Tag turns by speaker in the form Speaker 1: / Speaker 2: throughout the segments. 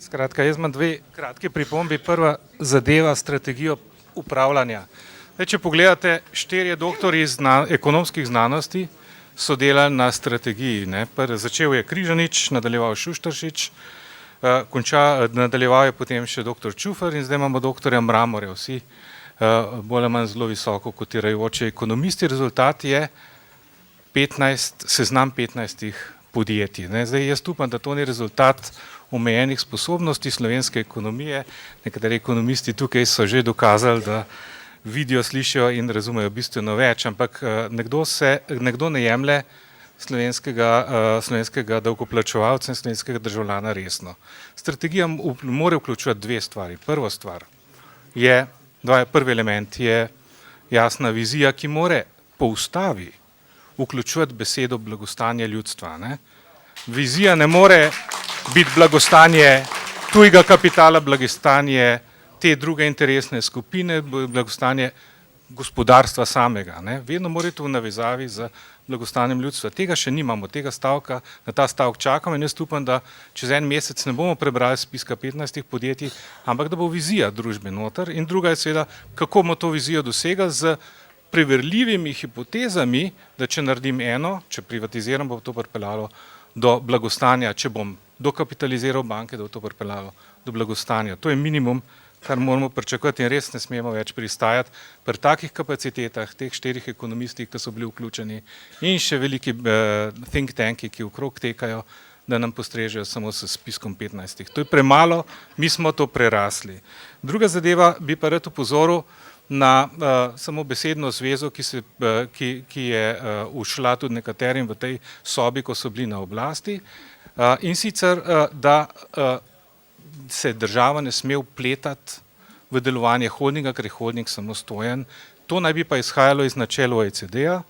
Speaker 1: Skratka, jaz imam dve kratki pripombi. Prva zadeva strategijo upravljanja. Če pogledate, 4 doktorji ekonomskih znanosti so delali na strategiji. Začel je Križanič, nadaljeval Šuštaršič, nadaljeval je potem še doktor Čufer in zdaj imamo doktorja Mramorja, vsi bolj ali manj zelo visoko kotirajoči ekonomisti. Rezultat je seznam 15 podjetij. Zdaj jaz upam, da to ni rezultat omejenih sposobnosti slovenske ekonomije. Nekateri ekonomisti tukaj so že dokazali, da vidijo, slišijo in razumejo bistveno več, ampak nekdo ne jemlje slovenskega davkoplačevalca in slovenskega državljana resno. Strategija mora vključevati dve stvari. Prvi element je jasna vizija, ki mora po ustavi vključevati besedo blagostanje ljudstva. Vizija ne more biti blagostanje tujega kapitala, blagostanje te druge interesne skupine, blagostanje gospodarstva samega. Vedno mora to v navezavi z blagostanjem ljudstva. Tega še nimamo, na ta stavek čakamo in jaz upam, da čez en mesec ne bomo prebrali spiska 15 podjetij, ampak da bo vizija družbe noter. In druga je seveda, kako bomo to vizijo dosegli z preverljivimi hipotezami, da če naredim eno, če privatiziram, bo to pripeljalo do blagostanja, če bom dokapitaliziral banke, da bo to pripeljalo do blagostanja. To je minimum, kar moramo pričakovati in res ne smemo več pristajati pri takih kapacitetah, teh 4 ekonomistih, ki so bili vključeni in še veliki think tanki, ki okrog tekajo, da nam postrežejo samo s spiskom 15. To je premalo, mi smo to prerasli. Druga zadeva bi pa rad opozoril na samo besedno zvezo, ki je ušla tudi nekaterim v tej sobi, ko so bili na oblasti, in sicer, da se država ne sme vpletati v delovanje holdinga, ker je holding samostojen. To naj bi pa izhajalo iz načel OECD-ja.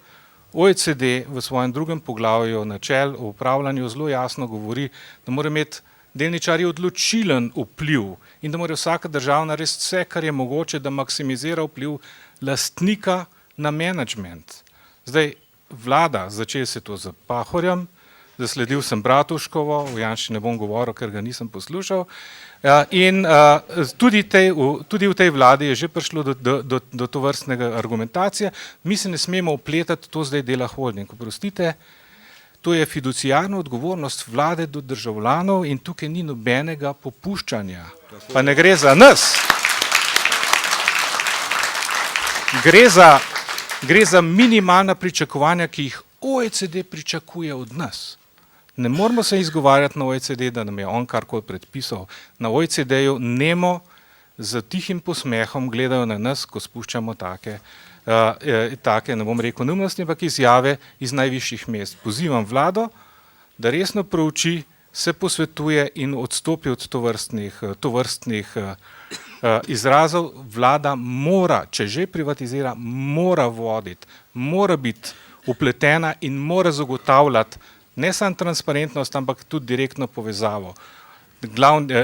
Speaker 1: OECD v svojem drugem poglavju načel o upravljanju zelo jasno govori, da mora imeti delničarji odločilen vpliv in da mora vsaka država narediti vse, kar je mogoče, da maksimizira vpliv lastnika na menedžment. Zdaj, vlada, začel se to z Pahorjem, zasledil sem Bratuškovo, o Janši ne bom govoril, ker ga nisem poslušal, in tudi v tej vladi je že prišlo do tovrstnega argumentacije. Mi se ne smemo vpletati, to zdaj dela holding. Oprostite, to je fiduciarna odgovornost vlade do državljanov in tukaj ni nobenega popuščanja. Pa ne gre za nas. Gre za minimalna pričakovanja, ki jih OECD pričakuje od nas. Ne moramo se izgovarjati na OECD, da nam je on karkoli predpisal. Na OECD-ju nemo z tihim posmehom gledajo na nas, ko spuščamo take, ne bom rekel neumnosti, ampak izjave iz najvišjih mest. Pozivam vlado, da resno prouči, se posvetuje in odstopi od tovrstnih izrazov. Vlada mora, če že privatizira, mora voditi, mora biti vpletena in mora zagotavljati ne samo transparentnost, ampak tudi direktno povezavo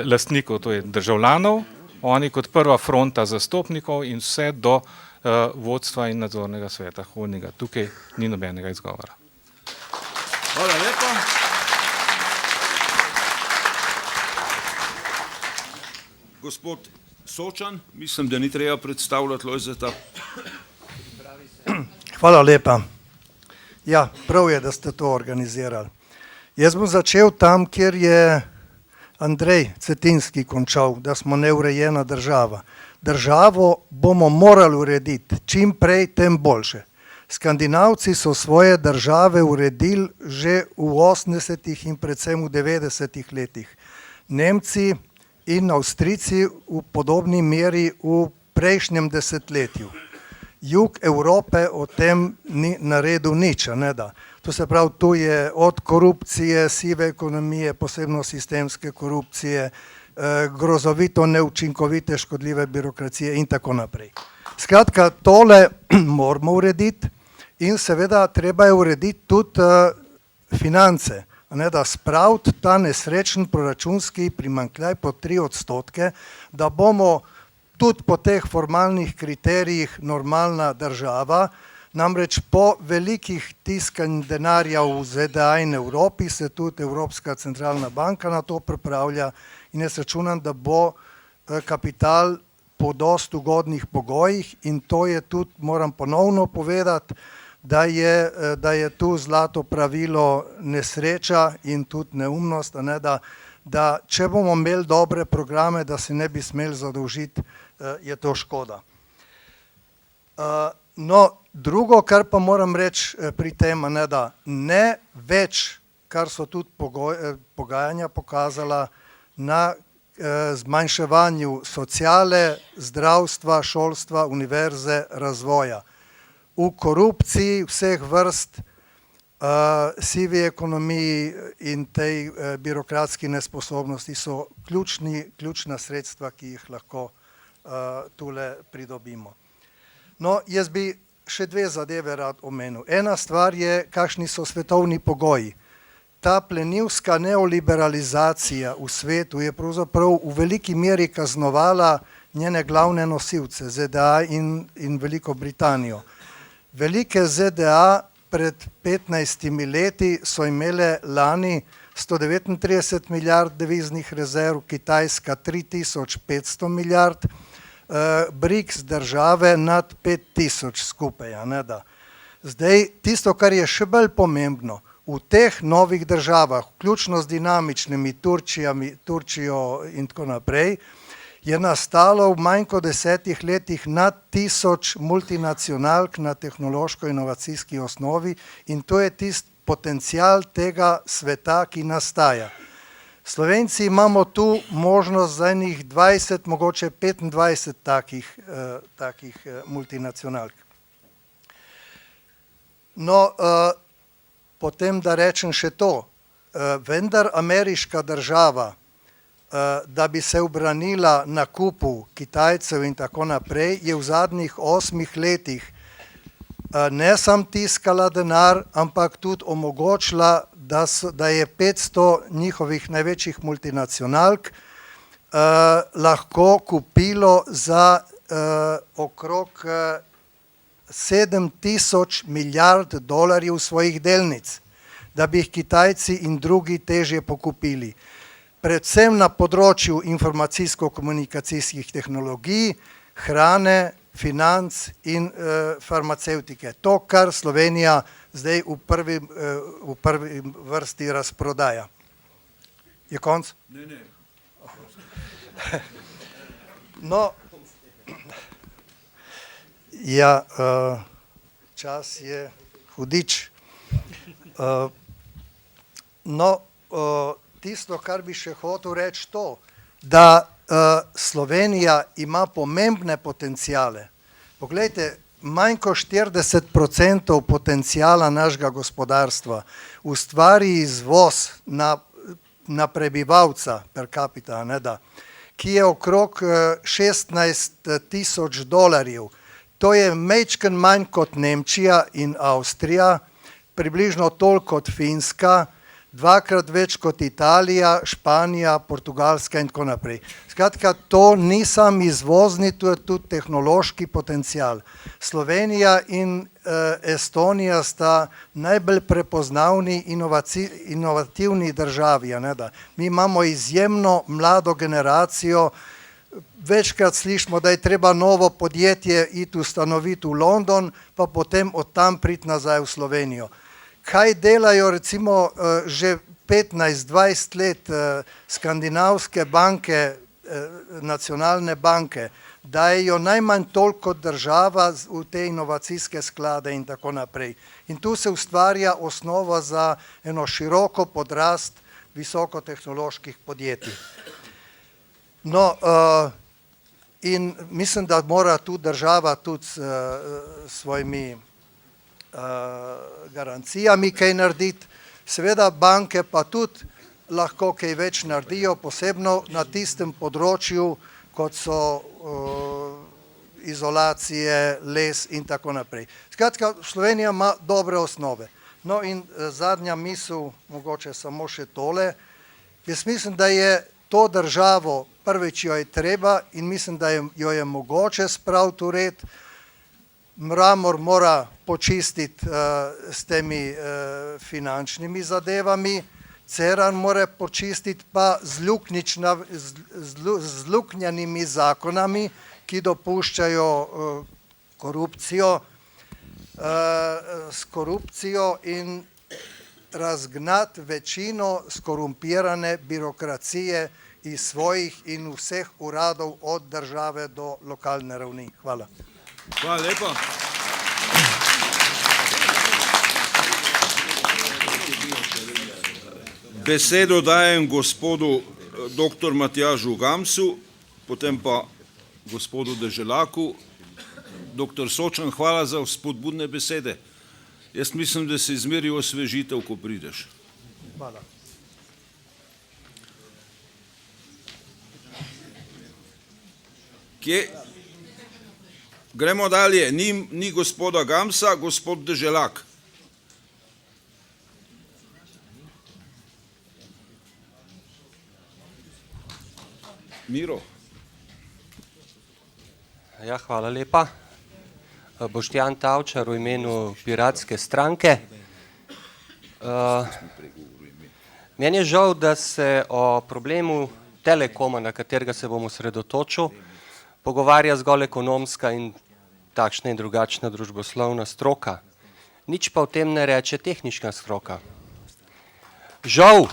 Speaker 1: lastnikov, to je državljanov, oni kot prva fronta zastopnikov in vse do vodstva in nadzornega sveta holdinga. Tukaj ni nobenega izgovora.
Speaker 2: Hvala lepa. Gospod Sočan, mislim, da ni treba predstavljati Lojzeta.
Speaker 3: Hvala lepa. Ja, prav je, da ste to organizirali. Jaz bom začel tam, kjer je Andrej Cetinski končal, da smo neurejena država. Državo bomo morali urediti, čim prej, tem boljše. Skandinavci so svoje države uredili že v 80. in predvsem v 90. letih. Nemci in Avstrijci v podobni meri v prejšnjem desetletju. Jug Evrope o tem ni naredil nič, ne da. To se pravi, tu je od korupcije, sive ekonomije, posebno sistemske korupcije, grozovito neučinkovite, škodljive birokracije in tako naprej. Skratka, tole moramo urediti in seveda treba je urediti tudi finance, ne da spraviti ta nesrečen proračunski primanjkljaj po 3%, da bomo tudi po teh formalnih kriterijih normalna država, namreč po velikih tiskanj denarja v ZDA in Evropi se tudi Evropska centralna banka na to pripravlja in jaz računam, da bo kapital po dosti ugodnih pogojih in to je tudi, moram ponovno povedati, da je tu zlato pravilo nesreča in tudi neumnost, ne, da če bomo imeli dobre programe, da se ne bi smeli zadolžiti, je to škoda. No, drugo, kar pa moram reči pri tem, ne, da ne več, kar so tudi pogajanja pokazala, na zmanjševanju sociale, zdravstva, šolstva, univerze, razvoja. V korupciji vseh vrst, sivi ekonomiji in tej birokratski nesposobnosti so ključna sredstva, ki jih lahko tule pridobimo. No, jaz bi še dve zadeve rad omenil. Ena stvar je, kakšni so svetovni pogoji. Ta plenilska neoliberalizacija v svetu je pravzaprav v veliki meri kaznovala njene glavne nosilce, ZDA in Veliko Britanijo. Velike ZDA pred 15 leti so imele lani 139 milijard deviznih rezerv, Kitajska 3500 milijard, BRICS države nad 5000 skupaj. Zdaj, tisto, kar je še bolj pomembno, v teh novih državah, vključno z dinamičnimi Turčijo in tako naprej, je nastalo v manj kot 10 letih nad 1000 multinacionalk na tehnološko-inovacijski osnovi in to je tisti potencial tega sveta, ki nastaja. Slovenci imamo tu možnost za enih 20, mogoče 25 takih multinacionalk. No, potem da rečem še to, vendar ameriška država, da bi se ubranila nakupu Kitajcev in tako naprej, je v zadnjih 8 letih ne samo tiskala denar, ampak tudi omogočila, da je 500 njihovih največjih multinacionalk lahko kupilo za okrog 7000 milijard dolarjev svojih delnic, da bi jih Kitajci in drugi težje pokupili. Predvsem na področju informacijsko-komunikacijskih tehnologij, hrane, financ in farmacevtike. To, kar Slovenija zdaj v prvi vrsti razprodaja. Je konc?
Speaker 2: Ne.
Speaker 3: No, ja, čas je hudič. No, tisto, kar bi še hotel reči to, da Slovenija ima pomembne potencijale. Poglejte, manj kot 40% potencijala našega gospodarstva ustvari izvoz na prebivalca per capita, ki je okrog 16 000 dolarjev. To je majčkeno manj kot Nemčija in Avstrija, približno toliko kot Finska, dvakrat več kot Italija, Španija, Portugalska in tako naprej. Skratka, to ni sam izvozni, to je tudi tehnološki potencial. Slovenija in Estonija sta najbolj prepoznavni inovativni državi. Mi imamo izjemno mlado generacijo, večkrat slišimo, da je treba novo podjetje iti ustanoviti v London, pa potem od tam priti nazaj v Slovenijo. Kaj delajo recimo že 15-20 let skandinavske banke, nacionalne banke, dajejo najmanj toliko država v te inovacijske sklade in tako naprej. In tu se ustvarja osnova za eno široko podrast visokotehnoloških podjetij. No, in mislim, da mora tu država tudi s svojimi garancijami kaj narediti, seveda banke pa tudi lahko kaj več naredijo, posebno na tistem področju, kot so izolacije, les in tako naprej. Skratka, Slovenija ima dobre osnove. No in zadnja misel, mogoče samo še tole, jaz mislim, da je to državo, prvič jo je treba in mislim, da jo je mogoče spraviti v red. Mramor mora počistiti s temi finančnimi zadevami Cerar mora počistiti pa z luknjanimi zakonami, ki dopuščajo korupcijo, s korupcijo in razgnati večino skorumpirane birokracije iz svojih in vseh uradov od države do lokalne ravni. Hvala.
Speaker 2: Hvala lepa. Besedo dajem gospodu dr. Matjažu Gamsu, potem pa gospodu Deželaku. Dr. Sočan, hvala za spodbudne besede. Jaz mislim, da se izmeri osvežitev, ko prideš.
Speaker 3: Hvala.
Speaker 2: Kje? Gremo dalje. Ni gospoda Gamsa, gospod Deželak. Miro.
Speaker 4: Ja, hvala lepa. Boštjan Tavčar v imenu Piratske stranke. Meni je žal, da se o problemu Telekoma, na katerega se bom osredotočil, pogovarja zgolj ekonomska in takšna in drugačna družboslovna stroka. Nič pa o tem ne reče tehnična stroka. Žal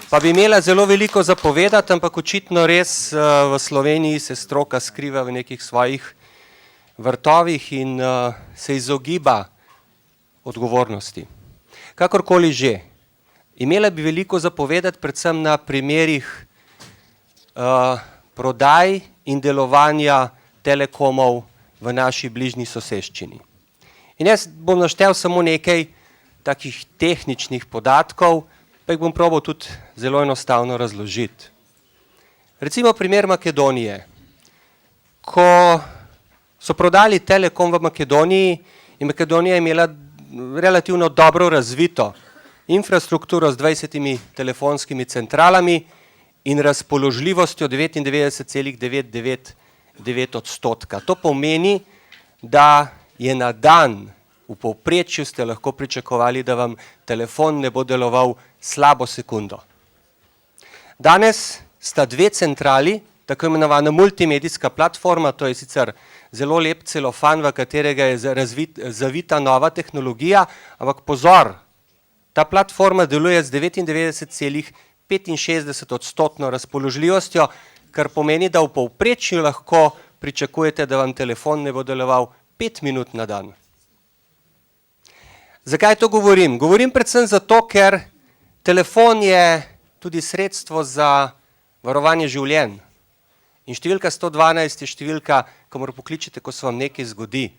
Speaker 4: pa bi imela zelo veliko za povedati, ampak očitno res v Sloveniji se stroka skriva v nekih svojih vrtovih in se izogiba odgovornosti. Kakorkoli že, imela bi veliko za povedati predvsem na primerih prodaj in delovanja telekomov v naši bližnji soseščini. In jaz bom naštel samo nekaj takih tehničnih podatkov, pa jih bom probal tudi zelo enostavno razložiti. Recimo primer Makedonije. Ko so prodali Telekom v Makedoniji, je Makedonija imela relativno dobro razvito infrastrukturo z 20 telefonskimi centralami in razpoložljivostjo 99,999%. To pomeni, da je na dan v povprečju ste lahko pričakovali, da vam telefon ne bo deloval slabo sekundo. Danes sta dve centrali, tako imenovana multimedijska platforma, to je sicer zelo lep celofan, v katerega je zavita nova tehnologija, ampak pozor, ta platforma deluje z 99,65% razpoložljivostjo, kar pomeni, da v povprečju lahko pričakujete, da vam telefon ne bo deloval 5 minut na dan. Zakaj to govorim? Govorim predvsem zato, ker telefon je tudi sredstvo za varovanje življenj. In številka 112 je številka, kamor pokličete, ko se vam nekaj zgodi.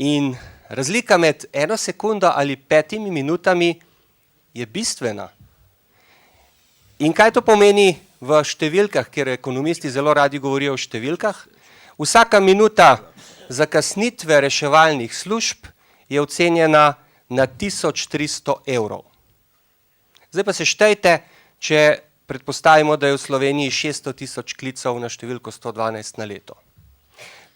Speaker 4: In razlika med 1 sekundo ali 5 minutami je bistvena. In kaj to pomeni v številkah, ker ekonomisti zelo radi govorijo o številkah? Vsaka minuta zakasnitve reševalnih služb je ocenjena na 1300 evrov. Zdaj pa se štejte, če predpostavimo, da je v Sloveniji 600 000 klicev na številko 112 na leto.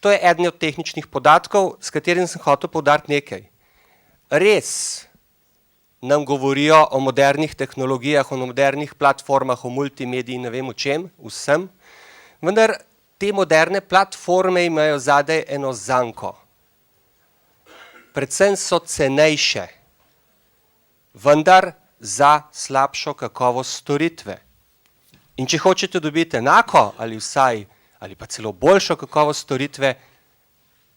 Speaker 4: To je eden od tehničnih podatkov, s katerim sem hotel poudariti nekaj. Res nam govorijo o modernih tehnologijah, o modernih platformah, o multimediji, ne vem o čem, vsem, vendar te moderne platforme imajo zadaj eno zanko. Predvsem so cenejše, vendar za slabšo kakovost storitve. In če hočete dobiti enako ali vsaj, ali pa celo boljšo kakovost storitve,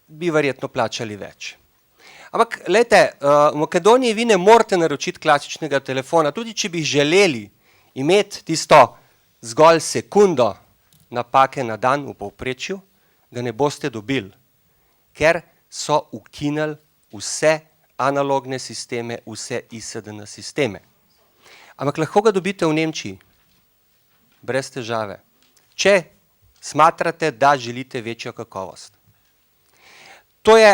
Speaker 4: bi verjetno plačali več. Ampak, glejte, v Makedoniji vi ne morete naročiti klasičnega telefona, tudi če bi želeli imeti tisto zgolj sekundo napake na dan v povprečju, ga ne boste dobili, ker so ukinili vse analogne sisteme, vse ISDN sisteme. Ampak lahko ga dobite v Nemčiji, brez težave, če smatrate, da želite večjo kakovost. To je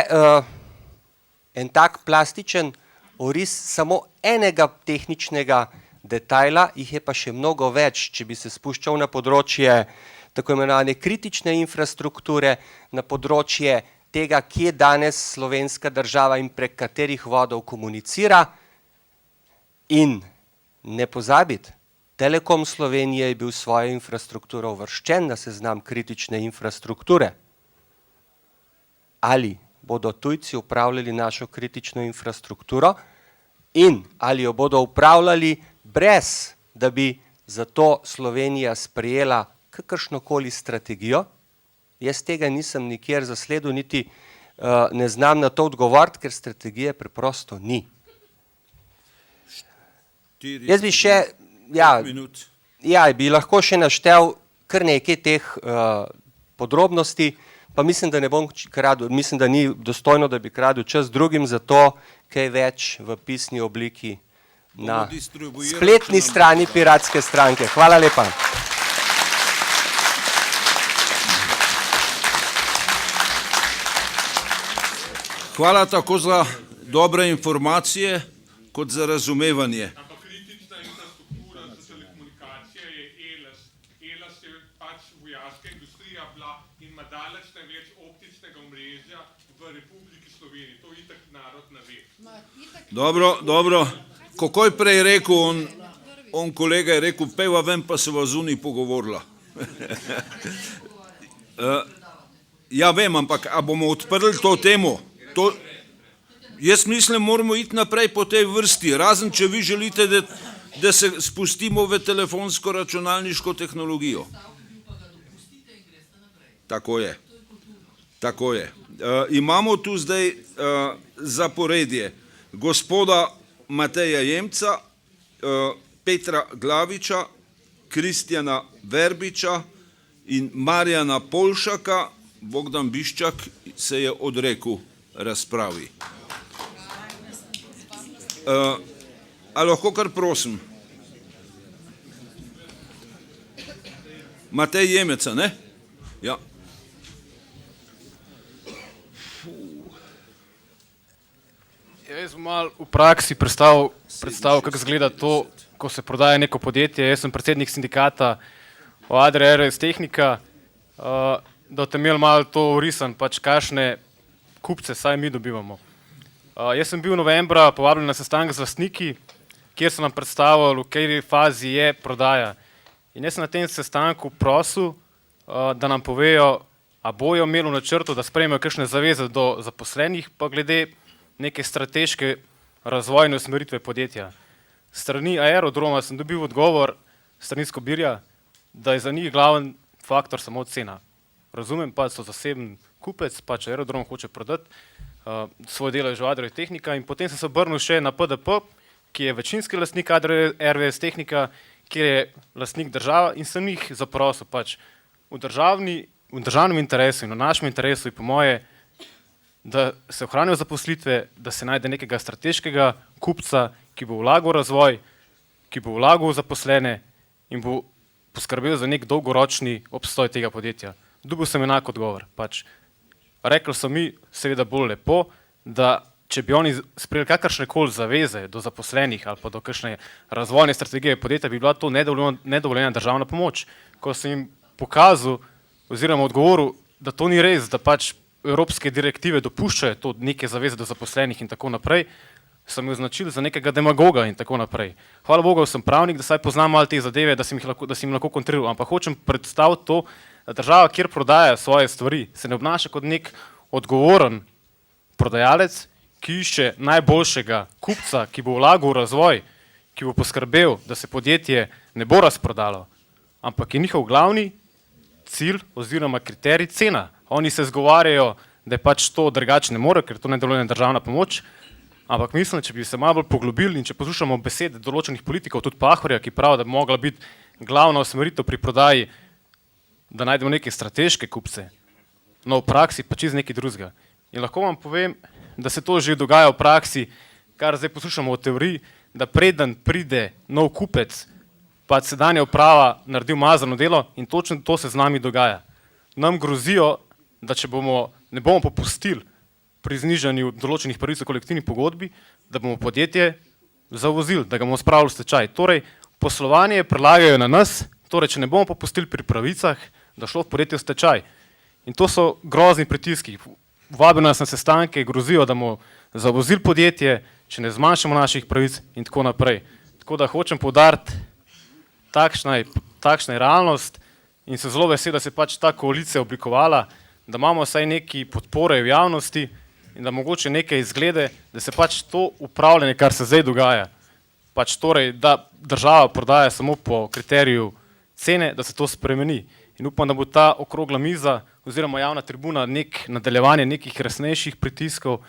Speaker 4: en tak plastičen oris samo enega tehničnega detajla, jih je pa še mnogo več, če bi se spuščal na področje tako imenovane kritične infrastrukture, na področje tega, kje danes slovenska država in prek katerih vodov komunicira in ne pozabiti, Telekom Slovenije je bil svojo infrastrukturo uvrščen na seznam kritične infrastrukture. Ali bodo tujci upravljali našo kritično infrastrukturo in ali jo bodo upravljali brez, da bi zato Slovenija sprejela kakršnokoli strategijo. Jaz tega nisem nikjer zasledil, niti ne znam na to odgovoriti, ker strategije preprosto ni. Jaz bi še, bi lahko še naštel kar nekaj teh podrobnosti, pa mislim, da ne bom kradel, mislim, da ni dostojno, da bi kradel čas drugim, zato kaj več v pisni obliki na spletni strani Piratske stranke. Hvala lepa.
Speaker 2: Hvala tako za dobre informacije, kot za razumevanje.
Speaker 1: Ampak kritična infrastruktura za telekomunikacije je ELAS je pač vojaška industrija bila in ima daleč največ optičnega omrežja v Republiki Sloveniji. To itak narod ne ve.
Speaker 2: Dobro. Kako je prej rekel, on kolega je rekel, peva ven, pa se va zunaj pogovorila. Ja, vem, ampak a bomo odprli to temo? Jaz mislim, moramo iti naprej po tej vrsti, razen če vi želite, da se spustimo v telefonsko računalniško tehnologijo. Tako je. Imamo tu zdaj zaporedje gospoda Mateja Jemca, Petra Glaviča, Kristjana Verbiča in Marjana Polšaka. Bogdan Biščak se je odrekel razpravi. A lahko kar prosim? Matej Jemeca, ne? Ja.
Speaker 5: Jaz bom malo v praksi predstavil, kako izgleda to, ko se prodaja neko podjetje. Jaz sem predsednik sindikata Adria RS Tehnika, da boste imeli malo to orisan, pač kakšne kupce saj mi dobivamo. Jaz sem bil novembra povabljen na sestanek z lastniki, kjer sem nam predstavil, v kateri fazi je prodaja. In jaz sem na tem sestanku prosil, da nam povejo, a bojo imeli v načrtu, da sprejmejo kakšne zaveze do zaposlenih, pa glede neke strateške razvojne usmeritve podjetja. Strani Aerodroma sem dobil odgovor, strani Skobirja, da je za njih glaven faktor samo cena. Razumem pa, so zaseben kupec, pač Aerodrom hoče prodati svoj delež v Adria Tehnika in potem sem se obrnil še na PDP, ki je večinski lastnik Adria RS Tehnika, kjer je lastnik država in sem jih zaprosil pač v državnem interesu in v našem interesu in po moje, da se ohranijo zaposlitve, da se najde nekega strateškega kupca, ki bo vlagal v razvoj, ki bo vlagal v zaposlene in bo poskrbel za nek dolgoročni obstoj tega podjetja. Dobil sem enak odgovor. Pač. Rekli so mi, seveda bolj lepo, da če bi oni sprejeli kakršnekoli zaveze do zaposlenih ali pa do kakšne razvojne strategije podjetja, bi bila to nedovoljena državna pomoč. Ko sem jim pokazal oziroma odgovoril, da to ni res, da pač evropske direktive dopuščajo to neke zaveze do zaposlenih in tako naprej, sem jih označil za nekega demagoga in tako naprej. Hvala Bogu, sem pravnik, da saj poznam malo te zadeve, da sem jim lahko kontriral, ampak hočem predstaviti to, da država, kjer prodaja svoje stvari, se ne obnaša kot nek odgovoren prodajalec, ki išče najboljšega kupca, ki bo vlagal v razvoj, ki bo poskrbel, da se podjetje ne bo razprodalo, ampak je njihov glavni cilj oziroma kriterij cena. Oni se zgovarjajo, da je pač to drugače ne more, ker to ne deluje državna pomoč, ampak mislim, če bi se malo bolj poglobili in če poslušamo besede določenih politikov, tudi Pahorja, ki pravi, da bi mogla biti glavna usmeritev pri prodaji, da najdemo neke strateške kupce, no v praksi pa čisto nekaj drugega. In lahko vam povem, da se to že dogaja v praksi, kar zdaj poslušamo o teoriji, da preden pride nov kupec, pa sedanja uprava naredi umazano delo in točno to se z nami dogaja. Nam grozijo, da če ne bomo popustili pri znižanju določenih pravic v kolektivni pogodbi, da bomo podjetje zavozili, da ga bomo spravili v stečaj. Torej, poslovanje prelagajo na nas, torej, če ne bomo popustili pri pravicah, da šlo v podjetje v stečaj. In to so grozni pritiski. Vabijo nas na sestanke, grozijo, da bomo zavozili podjetje, če ne zmanjšamo naših pravic in tako naprej. Tako da hočem poudariti, takšna je realnost in se zelo vesel, da se pač ta koalicija oblikovala, da imamo vsaj neki podpore v javnosti in da mogoče neke izglede, da se pač to upravljanje, kar se zdaj dogaja, pač torej, da država prodaja samo po kriteriju cene, da se to spremeni. In upam, da bo ta okrogla miza oziroma javna tribuna nadaljevanje nekih resnejših pritiskov,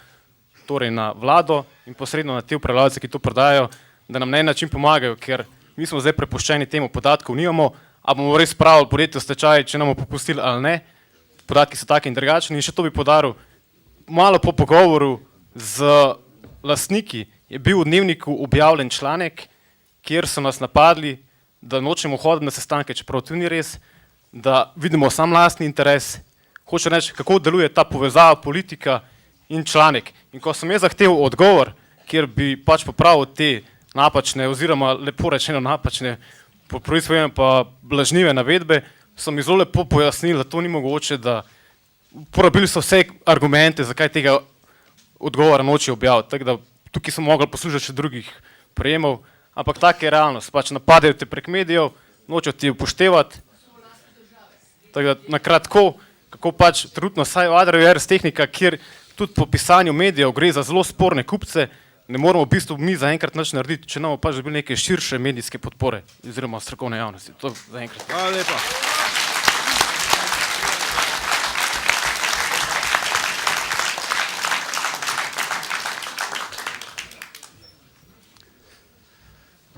Speaker 5: torej na vlado in posredno na te upravljalce, ki to prodajajo, da nam na en način pomagajo, ker mi smo zdaj prepuščeni temu, podatkov nimamo, a bomo res spravili podjetje v stečaj, če nam bomo popustili ali ne. Podatki so taki in drugačni in še to bi podaril. Malo po pogovoru z lastniki je bil v Dnevniku objavljen članek, kjer so nas napadli, da nočemo hoditi na sestanke, čeprav to ni res, da vidimo sam lastni interes. Hoče reči, kako deluje ta povezava politika in članek. In ko sem jaz zahteval odgovor, kjer bi pač popravil te napačne oziroma lepo rečeno napačne, po proizvojem pa lažnive navedbe, so mi zelo lepo pojasnili, da to ni mogoče, da uporabili so vse argumente, zakaj tega odgovora noče objaviti. Tako da tukaj smo mogli poslušati še drugih prejemov, ampak taka je realnost. Pač napadajo te prek medijev, nočejo ti upoštevati. Tako da nakratko, kako pač trenutno saj v Adriu RS Tehnika, kjer tudi po pisanju medijev gre za zelo sporne kupce, ne moramo v bistvu mi zaenkrat nič narediti, če nam pač dobili neke širše medijske podpore oziroma strokovne javnosti. To zaenkrat.
Speaker 2: Hvala lepa.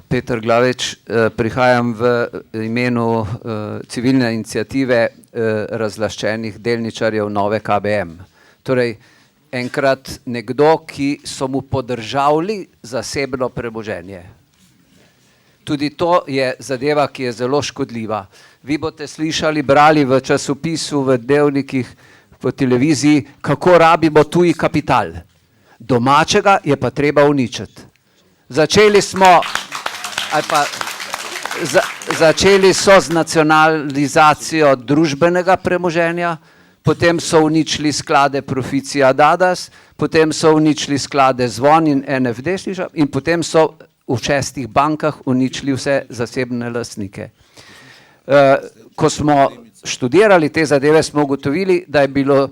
Speaker 6: Peter Glavič, prihajam v imenu civilne iniciative razlaščenih delničarjev Nove KBM. Torej, enkrat nekdo, ki so mu podržavili zasebno premoženje. Tudi to je zadeva, ki je zelo škodljiva. Vi boste slišali, brali v časopisu, v dnevnikih, po televiziji, kako rabimo tuji kapital. Domačega je pa treba uničiti. Začeli so z nacionalizacijo družbenega premoženja, potem so uničili sklade Proficija Dadas, potem so uničili sklade Zvon in NFD in potem so v 6 bankah uničili vse zasebne lastnike. Ko smo študirali te zadeve, smo ugotovili, da je bilo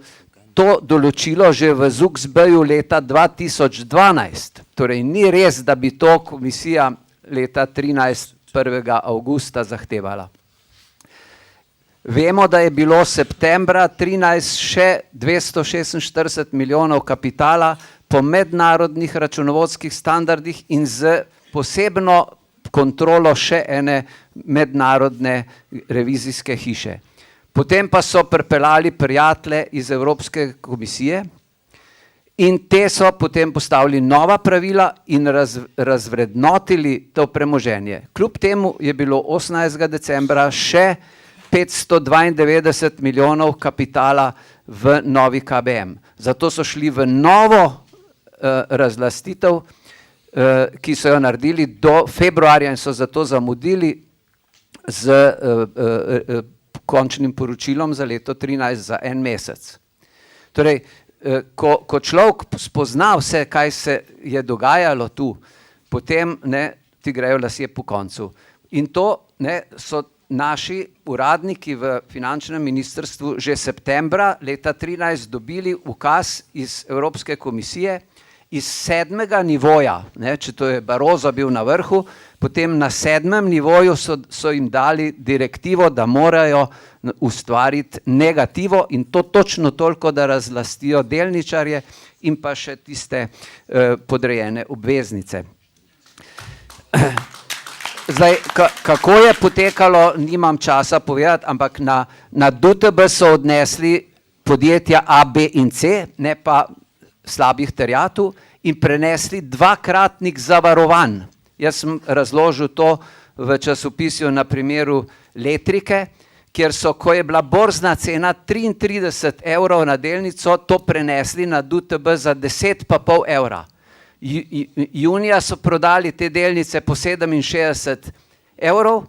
Speaker 6: to določilo že v ZUKSB-ju leta 2012. Torej ni res, da bi to komisija leta 13. 1. avgusta zahtevala. Vemo, da je bilo septembra 13 še 246 milijonov kapitala po mednarodnih računovodskih standardih in z posebno kontrolo še ene mednarodne revizijske hiše. Potem pa so pripeljali prijatelje iz Evropske komisije in te so potem postavili nova pravila in razvrednotili to premoženje. Kljub temu je bilo 18. decembra še 592 milijonov kapitala v Novi KBM. Zato so šli v novo razlastitev, ki so jo naredili do februarja in so zato zamudili z končnim poročilom za leto 2013 za en mesec. Torej, ko človek spozna vse, kaj se je dogajalo tu, potem ti grejo lasje po koncu. In to so naši uradniki v finančnem ministrstvu že septembra leta 2013 dobili ukaz iz Evropske komisije iz 7. nivoja, če to je Barozo bil na vrhu, potem na 7. nivoju so jim dali direktivo, da morajo ustvariti negativo in to točno toliko, da razlastijo delničarje in pa še tiste podrejene obveznice. Zdaj, kako je potekalo, nimam časa povedati, ampak na DUTB so odnesli podjetja A, B in C, ne pa slabih terjatev in prenesli dvakratnik zavarovanj. Jaz sem razložil to v časopisju na primeru Letrike, kjer so, ko je bila borzna cena 33 evrov na delnico, to prenesli na DUTB za 10,5 evra. Junija so prodali te delnice po 67 evrov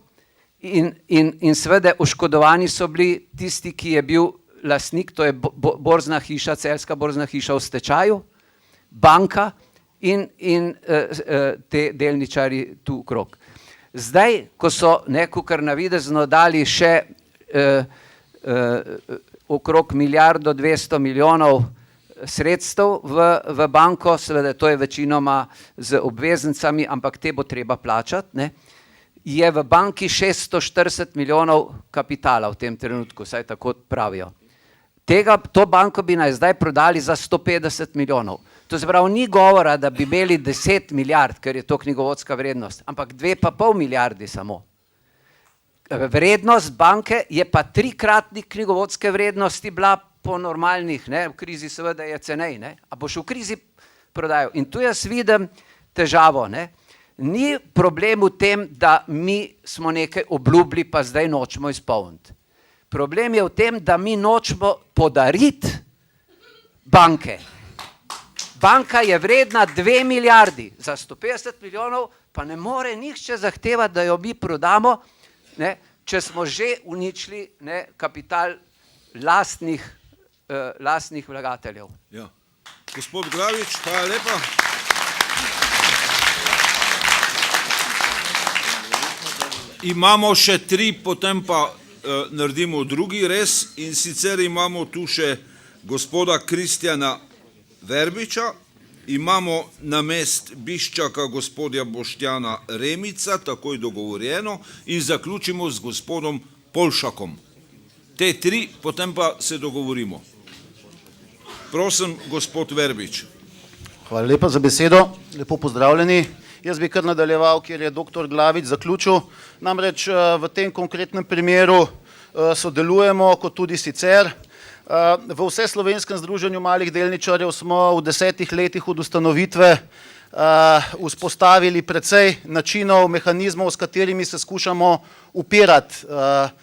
Speaker 6: in seveda oškodovani so bili tisti, ki je bil lastnik, to je borzna hiša, celjska borzna hiša v stečaju, banka in te delničari tu okrog. Zdaj, ko so nekukar navidezno dali še okrog 1,2 milijarde sredstev v banko, seveda to je večinoma z obveznicami, ampak te bo treba plačati, ne, je v banki 640 milijonov kapitala v tem trenutku, saj tako pravijo. To banko bi naj zdaj prodali za 150 milijonov. To se pravi, ni govora, da bi imeli 10 milijard, ker je to knjigovodska vrednost, ampak 2,5 milijardi samo. Vrednost banke je pa 3-kratnik knjigovodske vrednosti bila po normalnih, ne, v krizi seveda je cenej, ne, a boš v krizi prodajal. In tu jaz vidim težavo, ne. Ni problem v tem, da mi smo nekaj obljubili, pa zdaj nočemo izpolniti. Problem je v tem, da mi nočemo podariti banke. Banka je vredna 2 milijardi, za 150 milijonov pa ne more nihče zahtevati, da jo mi prodamo, ne, če smo že uničili, ne, kapital lastnih vlagateljev.
Speaker 2: Ja. Gospod Glavič, hvala lepa. Imamo še 3, potem pa naredimo drugi res, in sicer imamo tu še gospoda Kristjana Verbiča, imamo namest Biščaka gospodja Boštjana Remica, takoj dogovorjeno, in zaključimo z gospodom Polšakom. Te 3, potem pa se dogovorimo. Prosim, gospod Verbič.
Speaker 7: Hvala lepa za besedo, lepo pozdravljeni. Jaz bi kar nadaljeval, kjer je dr. Glavič zaključil. Namreč v tem konkretnem primeru sodelujemo kot tudi sicer. V Vseslovenskem združenju malih delničarjev smo v 10 letih od ustanovitve vzpostavili precej načinov, mehanizmov, s katerimi se skušamo upirati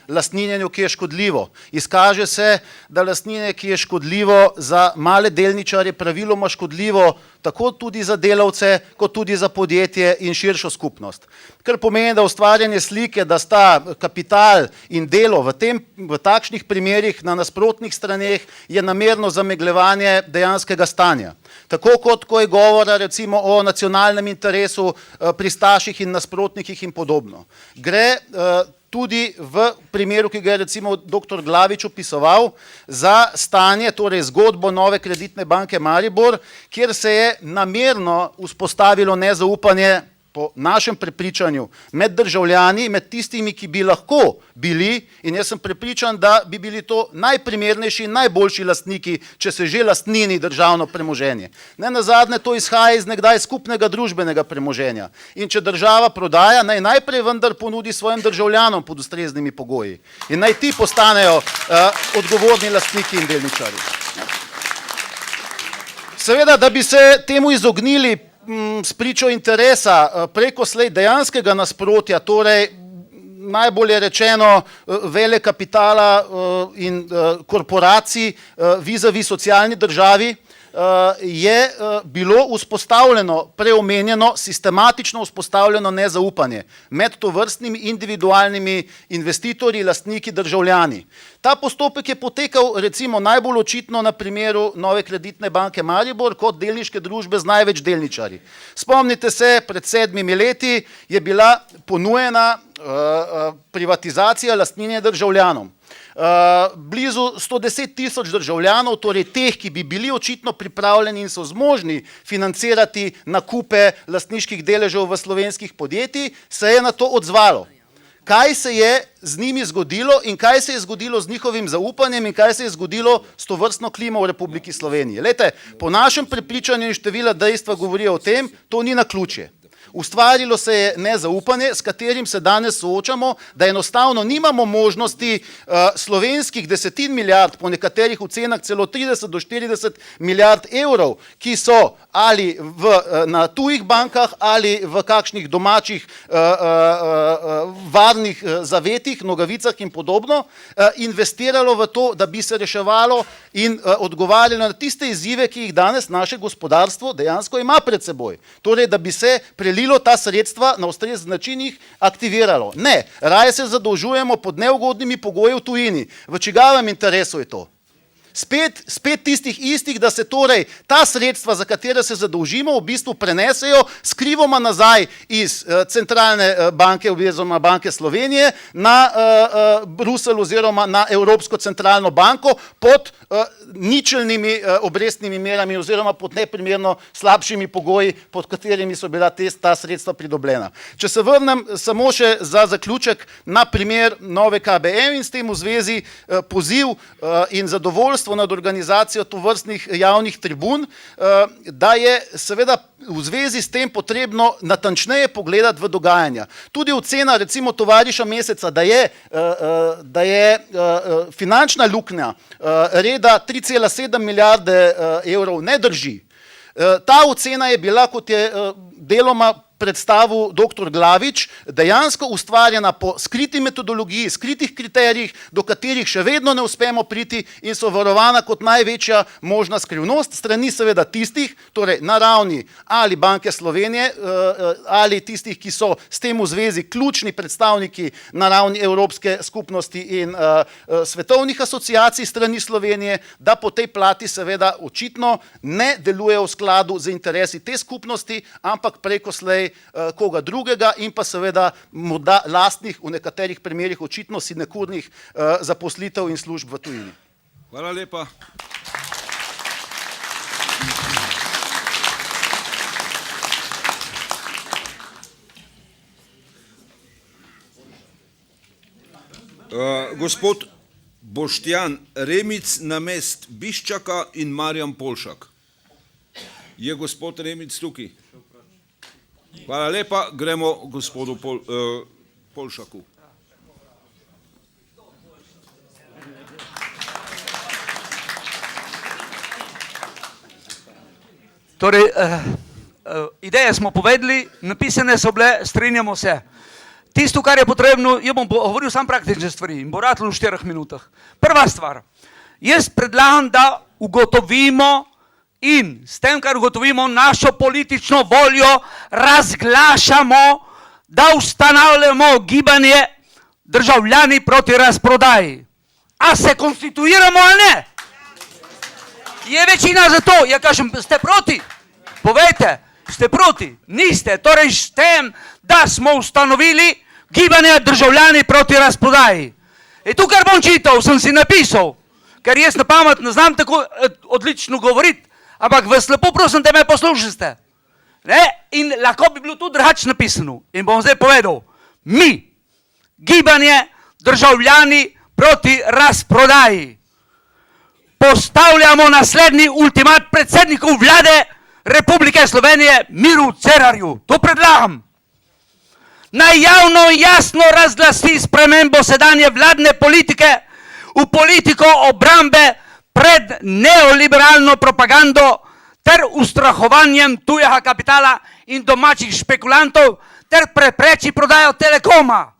Speaker 7: lastninjenju, ki je škodljivo. Izkaže se, da lastninjenje, ki je škodljivo za male delničarje, praviloma škodljivo tako tudi za delavce, kot tudi za podjetje in širšo skupnost. Kar pomeni, da ustvarjanje slike, da sta kapital in delo v takšnih primerih na nasprotnih straneh, je namerno zamegljevanje dejanskega stanja. Tako kot ko je govora recimo o nacionalnem interesu, pristaših in nasprotnikih in podobno. Gre tudi v primeru, ki ga je recimo dr. Glavič opisoval, za stanje, torej zgodbo Nove kreditne banke Maribor, kjer se je namerno vzpostavilo nezaupanje, po našem prepričanju, med državljani, med tistimi, ki bi lahko bili, in jaz sem prepričan, da bi bili to najprimernejši in najboljši lastniki, če se že lastnini državno premoženje. Nenazadnje to izhaja iz nekdaj skupnega družbenega premoženja. In če država prodaja, naj najprej vendar ponudi svojim državljanom pod ustreznimi pogoji. In naj ti postanejo odgovorni lastniki in delničarji. Seveda, da bi se temu izognili spričo interesa preko slej dejanskega nasprotja, torej najbolje rečeno vele kapitala in korporacij vizavi socialni državi, je bilo vzpostavljeno, preomenjeno, sistematično vzpostavljeno nezaupanje med tovrstnimi individualnimi investitorji, lastniki, državljani. Ta postopek je potekal recimo najbolj očitno na primeru Nove kreditne banke Maribor kot delniške družbe z največ delničarji. Spomnite se, pred 7 leti je bila ponujena privatizacija lastninjenja državljanom. Blizu 110 tisoč državljanov, torej teh, ki bi bili očitno pripravljeni in so zmožni financirati nakupe lastniških deležev v slovenskih podjetij, se je na to odzvalo. Kaj se je z njimi zgodilo in kaj se je zgodilo z njihovim zaupanjem in kaj se je zgodilo s tovrstno klimo v Republiki Sloveniji? Glejte, po našem prepričanju in števila dejstva govorijo o tem, to ni naključje. Ustvarilo se je nezaupanje, s katerim se danes soočamo, da enostavno nimamo možnosti slovenskih 10 milijard, po nekaterih ocenah celo 30 do 40 milijard evrov, ki so ali na tujih bankah ali v kakšnih domačih varnih zavetih, nogavicah in podobno, investiralo v to, da bi se reševalo in odgovarjalo na tiste izzive, ki jih danes naše gospodarstvo dejansko ima pred seboj. Torej, da bi se prelilo ta sredstva na ustrezen način jih aktiviralo. Ne, raje se zadolžujemo pod neugodnimi pogoji v tujini. V čigavem interesu je to? spet tistih istih, da se torej ta sredstva, za katere se zadolžimo, v bistvu prenesejo skrivoma nazaj iz centralne banke oziroma Banke Slovenije na Bruselj oziroma na Evropsko centralno banko pod ničelnimi obrestnimi merami oziroma pod neprimerno slabšimi pogoji, pod katerimi so bila ta sredstva pridobljena. Če se vrnem samo še za zaključek na primer nove KBM in s tem v zvezi poziv in zadovoljstvo nad organizacijo tovrstnih javnih tribun, da je seveda v zvezi s tem potrebno natančneje pogledati v dogajanja. Tudi ocena recimo tovariša Meseca, da je finančna luknja reda 3,7 milijarde evrov ne drži. Ta ocena je bila, kot je deloma predstavil dr. Glavič, dejansko ustvarjena po skriti metodologiji, skritih kriterijih, do katerih še vedno ne uspemo priti in so varovana kot največja možna skrivnost strani seveda tistih, torej na ravni ali Banke Slovenije ali tistih, ki so s tem v zvezi ključni predstavniki na ravni Evropske skupnosti in svetovnih asociacij strani Slovenije, da po tej plati seveda očitno ne delujejo v skladu z interesi te skupnosti, ampak preko slej koga drugega in pa seveda morda lastnih, v nekaterih primerih očitno sinekurnih zaposlitev in služb v tujini.
Speaker 2: Hvala lepa. Gospod Boštjan Remic namest Biščaka in Marjan Polšak. Je gospod Remic tukaj? Hvala lepa, gremo gospodu Polšaku.
Speaker 8: Torej, ideje smo povedali, napisane so bile, strinjamo se. Tisto, kar je potrebno, jaz bom govoril samo praktične stvari in bo ratalo v 4 minutah. Prva stvar, jaz predlagam, da ugotovimo in s tem, kar ugotovimo, našo politično voljo razglašamo, da ustanavljamo gibanje Državljani proti razprodaji. A se konstituiramo ali ne? Je večina za to? Ja kažem, ste proti? Povejte, ste proti? Niste. Torej s tem, da smo ustanovili gibanje Državljani proti razprodaji. In tu, kar bom čital, sem si napisal, ker jaz na pamet ne znam tako odlično govoriti, ampak vas lepo prosim, da me poslušate. In lahko bi bilo tudi drugače napisano. In bom zdaj povedal, mi, gibanje Državljani proti razprodaji, postavljamo naslednji ultimat predsedniku vlade Republike Slovenije Miru Cerarju. To predlagam. Naj javno jasno razglasi spremembo sedanje vladne politike v politiko obrambe pred neoliberalno propagando ter ustrahovanjem tujega kapitala in domačih špekulantov ter prepreči prodajo Telekoma.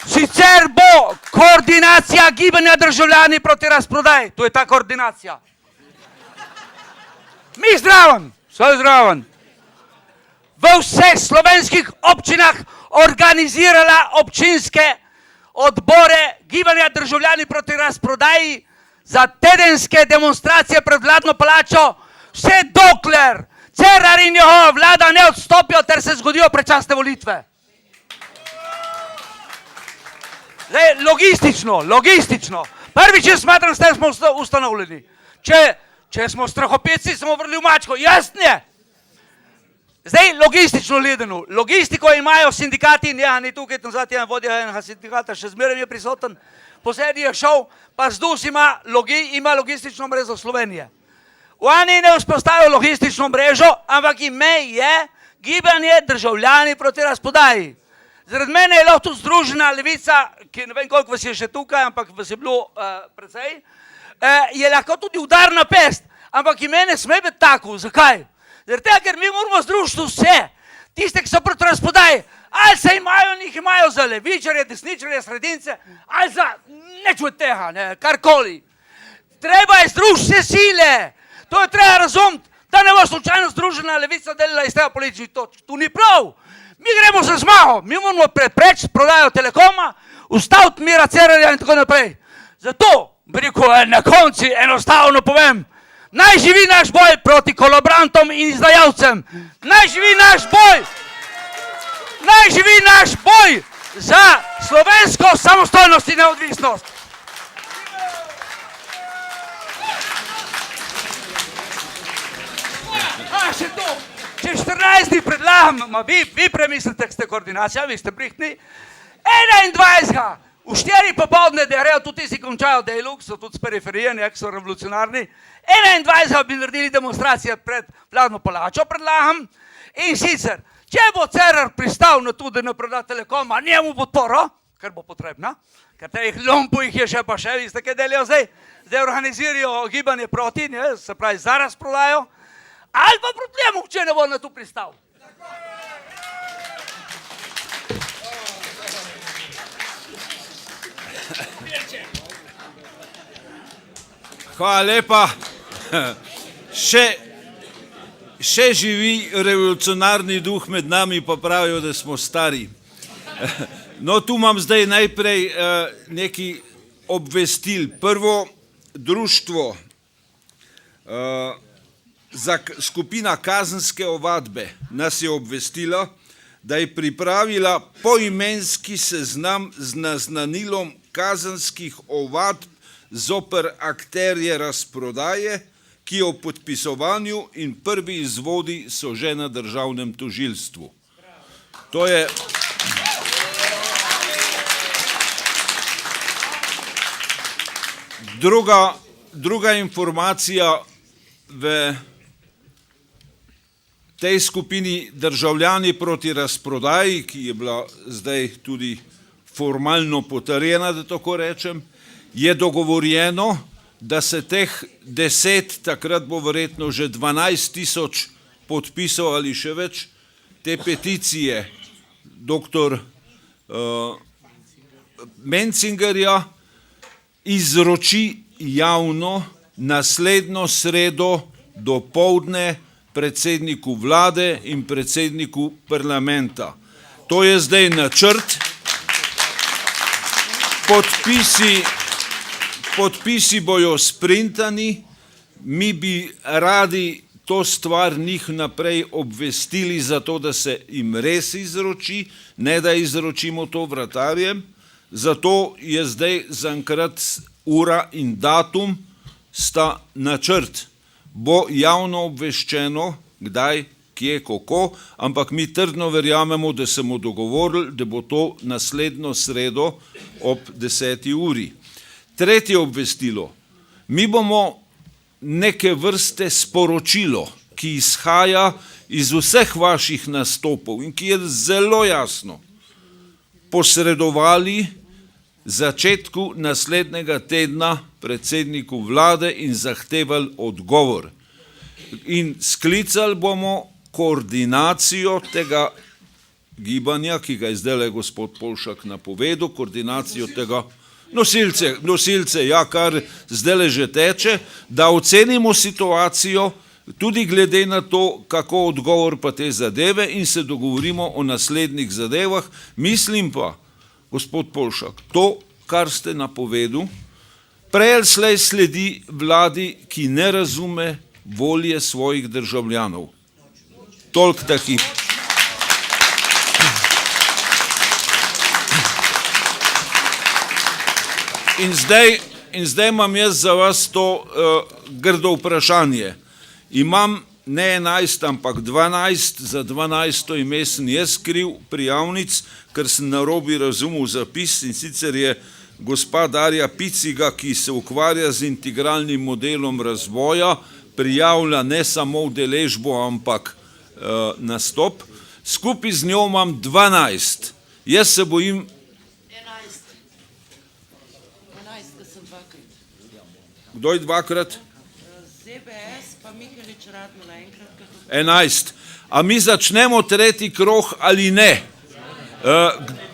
Speaker 8: Sicer bo koordinacija gibanja Državljani proti razprodaji. To je ta koordinacija. Mi zraven, vse zraven. V vseh slovenskih občinah organizirala občinske odbore gibanja Državljani proti razprodaji za tedenske demonstracije pred vladno palačo, vse dokler Cerar in njegova vlada ne odstopijo ter se zgodijo predčasne volitve. Zdaj, logistično. Prvič jaz smatram, s tem smo ustanovljeni. Če smo strahopetci, smo vrli v mačko. Jasne. Zdaj, logistično gledano. Logistiko imajo sindikati in ni tukaj, tam zati je vodja enega sindikata, še zmeraj je prisoten. Poslednji je šel, pa ZDUS ima logistično mrežo Slovenije. Oni ne vzpostavijo logistično mrežo, ampak ime je gibanje Državljani proti razprodaji. Zaradi mene je lahko tudi Združena levica, ki ne vem, koliko vas je še tukaj, ampak vas je bilo precej, je lahko tudi udarna pest, ampak ime ne sme biti tako. Zakaj? Zaradi tega, ker mi moramo združiti vse, tiste, ki so proti razprodaji, ali se imajo, njih imajo za levičarje, desničarje, sredince, ali za nič od tega, karkoli. Treba je združiti vse sile, to je treba razumeti, da ne bo slučajno Združena levica delala iz tega političnih točk. To ni prav. Mi gremo za zmago, mi moramo preprečiti prodajo Telekoma, ustaviti Mira Cerarja in tako naprej. Zato, bi rekel, na koncu enostavno povem, naj živi naš boj proti kolabrantom in izdajalcem. Naj živi naš boj! Naj živi naš boj za slovensko samostojnost in neodvisnost. Še to, če 14 dni predlagam, vi premislite, k ste koordinacija, vi ste prihtni, 21. v 4 popoldne, da grejo tudi tisti končajo delo, ki so tudi z periferije, ki so revolucionarni, 21. bi naredili demonstracije pred vladno palačo, predlagam, in sicer, če bo Cerar pristal na to, da ne proda Telekoma, njemu podporo, ker bo potrebna, ker teh lompov jih je še pa še, vi ste kaj delijo zdaj organizirajo gibanje proti, se pravi za razprodajo, ali pa proti njemu, če ne bo na to pristal.
Speaker 2: Hvala lepa. Še živi revolucionarni duh med nami, pa pravijo, da smo stari. No, tu imam zdaj najprej neki obvestil. Prvo, društvo, skupina Kazenske ovadbe nas je obvestila, da je pripravila poimenski seznam z naznanilom kazenskih ovadb zoper akterje razprodaje, ki o podpisovanju in prvi izvodi so že na državnem tožilstvu. To je druga informacija v tej skupini državljani proti razprodaji, ki je bila zdaj tudi formalno potrjena, da tako rečem, je dogovorjeno, da se teh 10, takrat bo verjetno že 12.000 podpisov ali še več, te peticije dr. Mencingerja izroči javno naslednjo sredo dopoldne predsedniku vlade in predsedniku parlamenta. To je zdaj načrt. Podpisi bojo sprintani, mi bi radi to stvar njih naprej obvestili, zato da se jim res izroči, ne da izročimo to vratarjem. Zato je zdaj zaenkrat ura in datum sta načrt. Bo javno obveščeno, kdaj, kje, kako, ampak mi trdno verjamemo, da se bomo dogovorili, da bo to naslednjo sredo ob 10. uri. Tretje obvestilo. Mi bomo neke vrste sporočilo, ki izhaja iz vseh vaših nastopov in ki je zelo jasno, posredovali začetku naslednjega tedna predsedniku vlade in zahtevali odgovor. In sklicali bomo koordinacijo tega gibanja, ki ga je zdaj gospod Polšak napovedal, koordinacijo tega nosilce, ja, kar zdaj že teče, da ocenimo situacijo, tudi glede na to, kako odgovor pa te zadeve in se dogovorimo o naslednjih zadevah. Mislim pa, gospod Polšak, to, kar ste napovedal, prej ali slej sledi vladi, ki ne razume volje svojih državljanov. Toliko takih. In zdaj imam jaz za vas to grdo vprašanje. Imam ne 11, ampak 12, za 12. ime sem jaz kriv prijavnic, ker sem narobe razumel zapis, in sicer je gospa Darja Piciga, ki se ukvarja z integralnim modelom razvoja, prijavlja ne samo udeležbo, ampak nastop. Skupaj z njo imam 12. Jaz se bojim.
Speaker 9: 11, sem dvakrat.
Speaker 2: Kdo je dvakrat?
Speaker 9: ZBS pa Mihelič Radmila enkrat.
Speaker 2: 11. A mi začnemo tretji krog ali ne?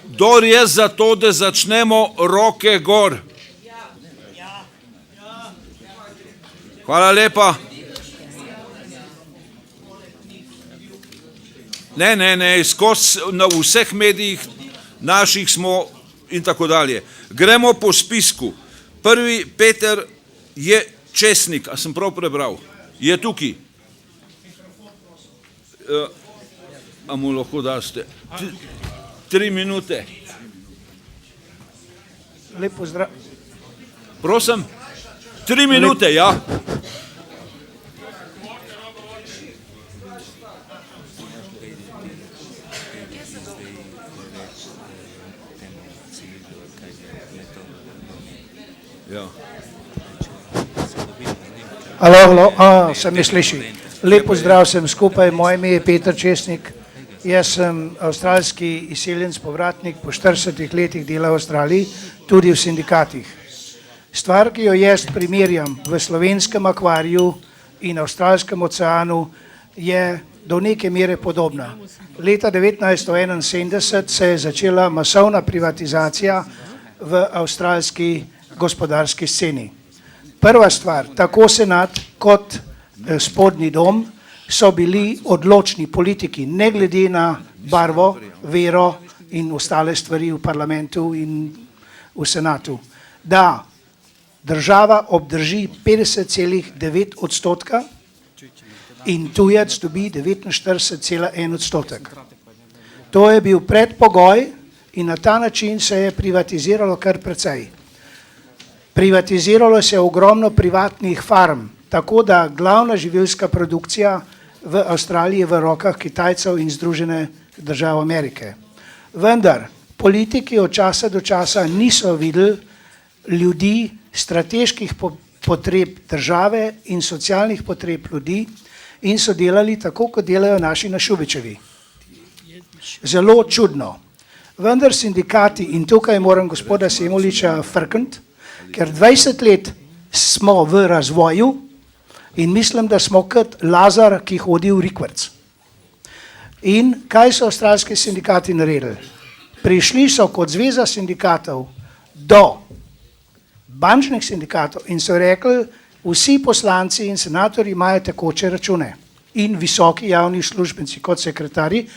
Speaker 2: Kdor je za to, da začnemo, roke gor. Hvala lepa. Ne, skozi na vseh medijih naših smo in tako dalje. Gremo po spisku. Prvi Peter je Česnik, a sem prav prebral? Je tukaj. A mu lahko daste? 3 minute.
Speaker 10: Lep pozdrav.
Speaker 2: Prosim? 3 minute, ja. Ja.
Speaker 10: Alo, se me sliši. Lep pozdrav sem skupaj, moje ime je Peter Česnik. Jaz sem avstralski izseljenec, povratnik, po 40 letih dela v Avstraliji, tudi v sindikatih. Stvar, ki jo jaz primerjam v slovenskem akvariju in avstralskem oceanu, je do neke mere podobna. Leta 1971 se je začela masovna privatizacija v avstralski gospodarski sceni. Prva stvar, tako senat kot spodnji dom so bili odločni politiki, ne glede na barvo, vero in ostale stvari v parlamentu in v senatu, da država obdrži 50,9% in tujec dobi 49,1%. To je bil predpogoj in na ta način se je privatiziralo kar precej. Privatiziralo se je ogromno privatnih farm, tako da glavna živilska produkcija v Avstraliji je v rokah Kitajcev in Združene države Amerike. Vendar politiki od časa do časa niso videli ljudi, strateških potreb države in socialnih potreb ljudi in so delali tako, kot delajo naši na Šubičevi. Zelo čudno. Vendar sindikati, in tukaj moram gospoda Semoliča frkniti, ker 20 let smo v razvoju in mislim, da smo kot Lazar, ki hodi v rikverc. In kaj so avstralski sindikati naredili? Prišli so kot zveza sindikatov do bančnih sindikatov in so rekli, vsi poslanci in senatorji imajo tekoče račune in visoki javni uslužbenci kot sekretarji.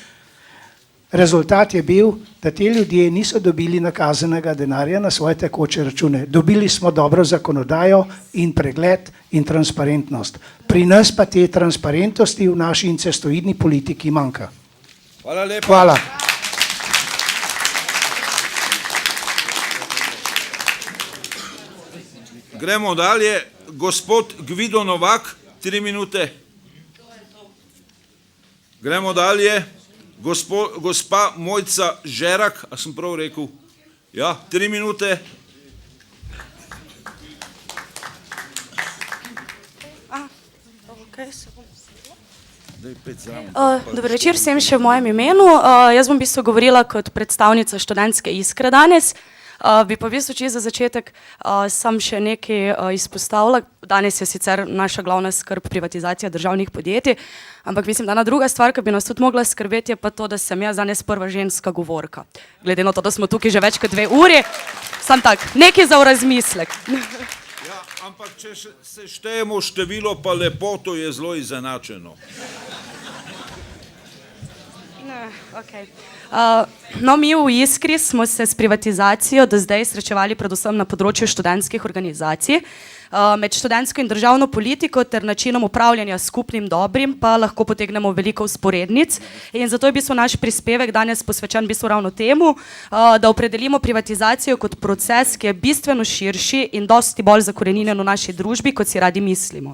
Speaker 10: Rezultat je bil, da ti ljudje niso dobili nakazanega denarja na svoje tekoče račune. Dobili smo dobro zakonodajo in pregled in transparentnost. Pri nas pa te transparentnosti v naši incestoidni politiki manjka.
Speaker 2: Hvala lepa.
Speaker 10: Hvala.
Speaker 2: Gremo dalje. Gospod Gvido Novak, 3 minute. Gremo dalje. Gospa Mojca Žerak, a sem prav rekel? Ja, 3 minute.
Speaker 11: Dober večer vsem še v mojem imenu. Jaz bom v bistvu govorila kot predstavnica študentske Iskre danes. Bi pa v bistvu čisto za začetek sam še nekaj izpostavila. Danes je sicer naša glavna skrb privatizacija državnih podjetij, ampak mislim, da ena druga stvar, ki bi nas tudi mogla skrbeti, je pa to, da sem jaz danes prva ženska govorka. Glede na to, da smo tukaj že več kot 2 uri, sam tak, nekaj za v razmislek.
Speaker 2: Ja, ampak če se štejemo število pa lepoto, je zelo izenačeno.
Speaker 11: Okay. No, mi v Iskri smo se s privatizacijo do zdaj srečevali predvsem na področju študentskih organizacij. Med študentsko in državno politiko ter načinom upravljanja s skupnim dobrim pa lahko potegnemo veliko vzporednic in zato je v bistvu naš prispevek danes posvečen v bistvu ravno temu, da opredelimo privatizacijo kot proces, ki je bistveno širši in dosti bolj zakoreninjen v naši družbi, kot si radi mislimo.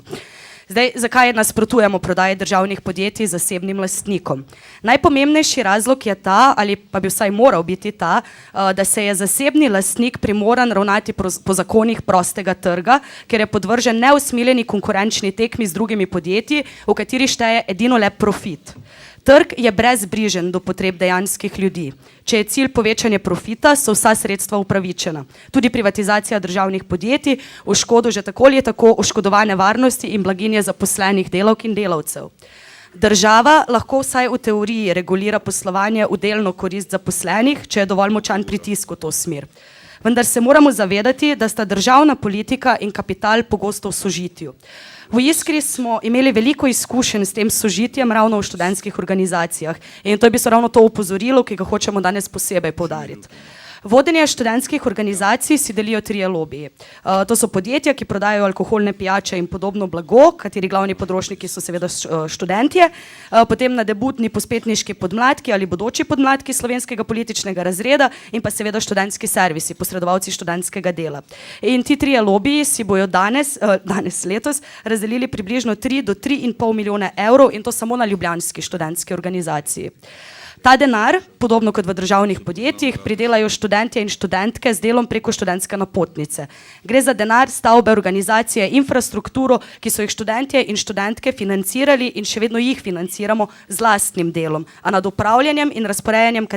Speaker 11: Zdaj, zakaj nasprotujemo prodaji državnih podjetij zasebnim lastnikom? Najpomembnejši razlog je ta, ali pa bi vsaj moral biti ta, da se je zasebni lastnik primoran ravnati po zakonih prostega trga, ker je podvržen neusmiljeni konkurenčni tekmi z drugimi podjetji, v kateri šteje edino le profit. Trg je brezbrižen do potreb dejanskih ljudi. Če je cilj povečanje profita, so vsa sredstva upravičena. Tudi privatizacija državnih podjetij v škodo že tako ali tako oškodovane varnosti in blaginje zaposlenih delavk in delavcev. Država lahko vsaj v teoriji regulira poslovanje v delno korist zaposlenih, če je dovolj močan pritisk v to smer. Vendar se moramo zavedati, da sta državna politika in kapital pogosto v sožitju. V Iskri smo imeli veliko izkušenj s tem sožitjem ravno v študentskih organizacijah in to je ravno to opozorilo, ki ga hočemo danes posebej poudariti. Vodenje študentskih organizacij si delijo trije lobiji. To so podjetja, ki prodajajo alkoholne pijače in podobno blago, kateri glavni potrošniki so seveda študentje, potem nadebudni pospetniški podmladki ali bodoči podmladki slovenskega političnega razreda in pa seveda študentski servisi, posredovalci študentskega dela. In ti trije lobiji si bojo letos razdelili približno 3 do 3,5 milijona evrov in to samo na ljubljanski študentski organizaciji. Ta denar, podobno kot v državnih podjetjih, pridelajo študentje in študentke z delom preko študentske napotnice. Gre za denar, stavbe, organizacije, infrastrukturo, ki so jih študentje in študentke financirali in še vedno jih financiramo z lastnim delom, a nad upravljanjem in razporejanjem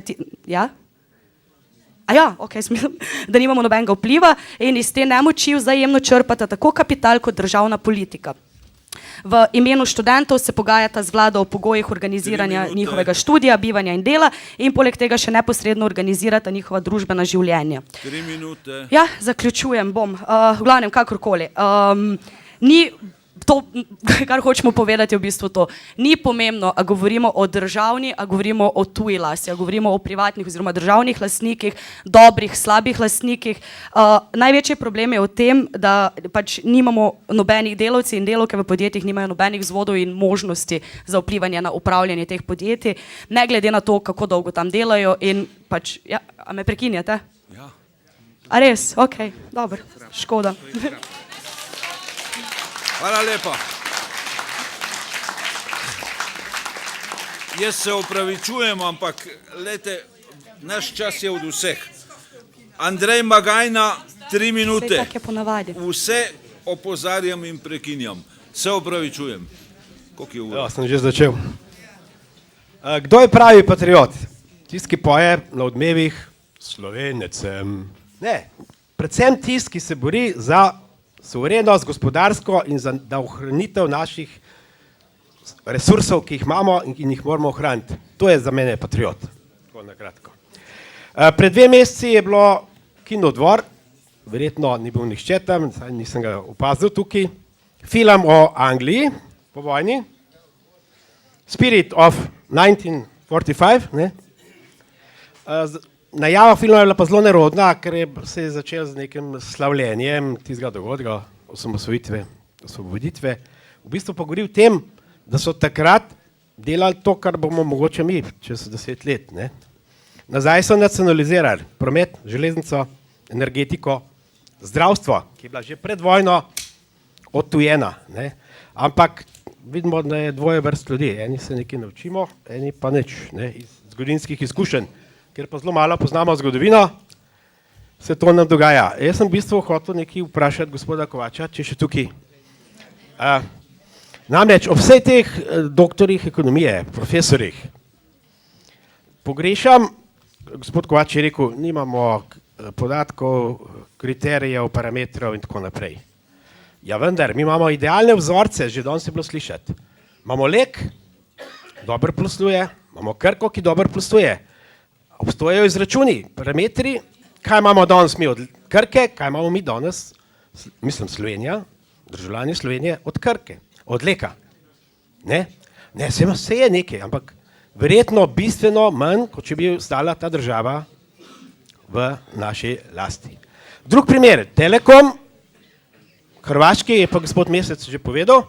Speaker 11: da nimamo nobenega vpliva in iz te nemoči vzajemno črpata tako kapital kot državna politika. V imenu študentov se pogajata z vlado o pogojih organiziranja njihovega študija, bivanja in dela in poleg tega še neposredno organizirata njihova družbena življenja.
Speaker 2: 3 minute.
Speaker 11: Ja, zaključujem, bom. V glavnem, kakorkoli. Ni to, kar hočemo povedati, je v bistvu to. Ni pomembno, a govorimo o državni, a govorimo o tuji lasti, a govorimo o privatnih oziroma državnih lastnikih, dobrih, slabih lastnikih. Največji problem je v tem, da pač nimamo nobenih delavcev in delavke v podjetjih nimajo nobenih vzvodov in možnosti za vplivanje na upravljanje teh podjetij, ne glede na to, kako dolgo tam delajo in pač, ja, a me prekinjate?
Speaker 2: Ja.
Speaker 11: A res? Ok, dobro, škoda.
Speaker 2: Hvala lepa. Jaz se opravičujem, ampak lejte, naš čas je od vseh. Andrej Magajna, 3 minute.
Speaker 11: Saj tak je ponavadi.
Speaker 2: Vse opozarjam in prekinjam. Se opravičujem. Koliko je ura?
Speaker 12: Ja, sem že začel. Kdo je pravi patriot? Tisti, ki poje na odmevih Slovenecem. Ne, predvsem tisti, ki se bori za suverenost, gospodarsko in za ohranitev naših resursov, ki jih imamo in jih moramo ohraniti. To je za mene patriot. Tako na kratko. Pred 2 meseci je bilo Kinodvor, verjetno ni bil nihče tam, nisem ga opazil tukaj, film o Angliji po vojni, Spirit of 1945, ne? Najava filma je bila pa zelo nerodna, ker se je začel z nekim slavljenjem tistega dogodka, osvoboditve. V bistvu pa govori o tem, da so takrat delali to, kar bomo mogoče mi čez 10 let. Ne? Nazaj so nacionalizirali promet, železnico, energetiko, zdravstvo, ki je bila že pred vojno odtujena. Ne? Ampak vidimo, da je dvoje vrst ljudi. Eni se nekaj naučimo, eni pa nič, ne? Iz zgodovinskih izkušenj. Ker pa zelo malo poznamo zgodovino, se to nam dogaja. Jaz sem v bistvu hotel nekaj vprašati gospoda Kovača, če še tukaj. Namreč ob vsej teh doktorjih ekonomije, profesorjih, pogrešam, gospod Kovač je rekel, nimamo podatkov, kriterijev, parametrov in tako naprej. Ja, vendar, mi imamo idealne vzorce, že danes je bilo slišati. Imamo Lek, dobro posluje, imamo Krko, ki dobro posluje. Obstojajo izračuni, parametri, kaj imamo danes mi od Krke, kaj imamo mi danes, mislim Slovenija, državljani Slovenije od Krke, od Leka. Ne, vse je nekaj, ampak verjetno bistveno manj, kot če bi ostala ta država v naši lasti. Drug primer, Telekom, Hrvaški, je pa gospod Mesec že povedal,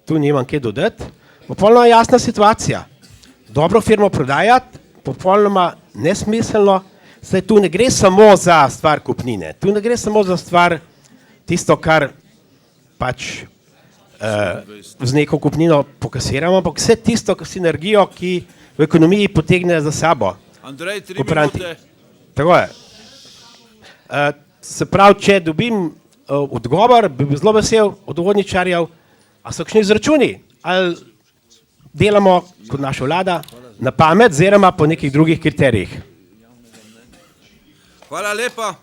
Speaker 12: tu nimam kaj dodati, popolnoma jasna situacija. Dobro firmo prodajati, popolnoma nesmiselno, saj tu ne gre samo za stvar kupnine, tu ne gre samo za stvar tisto, kar pač z neko kupnino pokasiramo, ampak vse tisto sinergijo, ki v ekonomiji potegne za sabo.
Speaker 2: Andrej, 3 minute.
Speaker 12: Tako je. Se pravi, če dobim odgovor, bi bil zelo vesel od uvodničarjev, a so kakšni izračuni, ali delamo kot naša vlada na pamet, oziroma po nekih drugih kriterijih.
Speaker 2: Hvala lepa.